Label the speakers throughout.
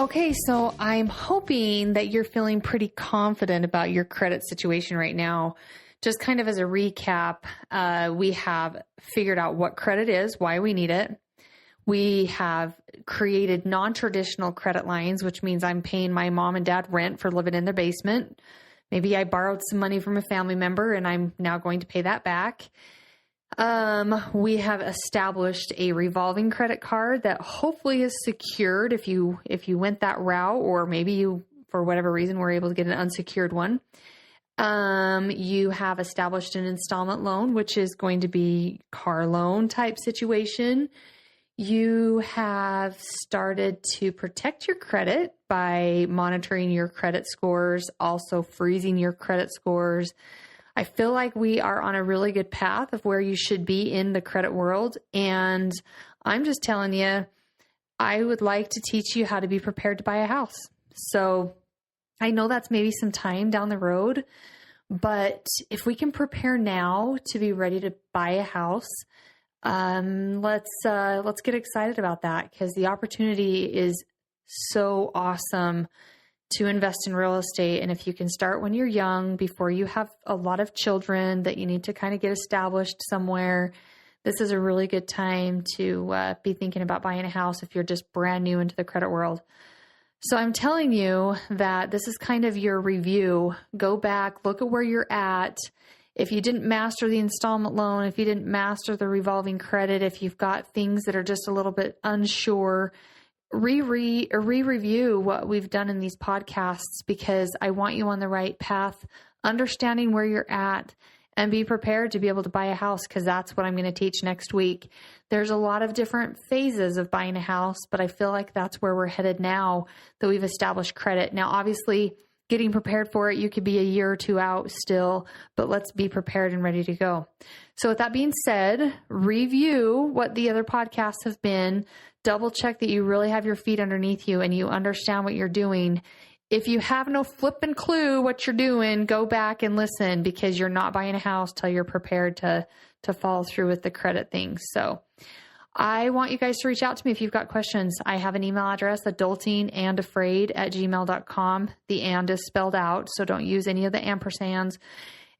Speaker 1: Okay, so I'm hoping that you're feeling pretty confident about your credit situation right now. Just kind of as a recap, we have figured out what credit is, why we need it. We have created non-traditional credit lines, which means I'm paying my mom and dad rent for living in their basement. Maybe I borrowed some money from a family member and I'm now going to pay that back. We have established a revolving credit card that hopefully is secured if you went that route, or maybe you, for whatever reason, were able to get an unsecured one. You have established an installment loan, which is going to be car loan type situation. You have started to protect your credit by monitoring your credit scores, also freezing your credit scores. I feel like we are on a really good path of where you should be in the credit world. And I'm just telling you, I would like to teach you how to be prepared to buy a house. So I know that's maybe some time down the road, but if we can prepare now to be ready to buy a house, let's get excited about that, because the opportunity is so awesome to invest in real estate. And if you can start when you're young, before you have a lot of children that you need to kind of get established somewhere, this is a really good time to be thinking about buying a house if you're just brand new into the credit world. So I'm telling you that this is kind of your review. Go back, look at where you're at. If you didn't master the installment loan, if you didn't master the revolving credit, if you've got things that are just a little bit unsure, re-review what we've done in these podcasts, because I want you on the right path, understanding where you're at, and be prepared to be able to buy a house, because that's what I'm going to teach next week. There's a lot of different phases of buying a house, but I feel like that's where we're headed now that we've established credit. Now, obviously, getting prepared for it, you could be a year or two out still, but let's be prepared and ready to go. So with that being said, review what the other podcasts have been. Double check that you really have your feet underneath you and you understand what you're doing. If you have no flipping clue what you're doing, go back and listen, because you're not buying a house till you're prepared to follow through with the credit things. So I want you guys to reach out to me if you've got questions. I have an email address, adultingandafraid@gmail.com. The and is spelled out, so don't use any of the ampersands.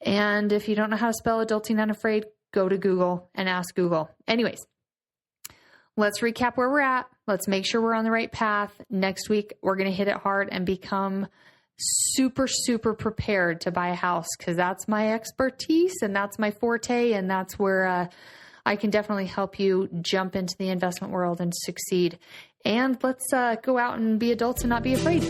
Speaker 1: And if you don't know how to spell adulting and afraid, go to Google and ask Google. Anyways, let's recap where we're at. Let's make sure we're on the right path. Next week, we're going to hit it hard and become super, super prepared to buy a house, because that's my expertise and that's my forte, and that's where I can definitely help you jump into the investment world and succeed. And let's go out and be adults and not be afraid.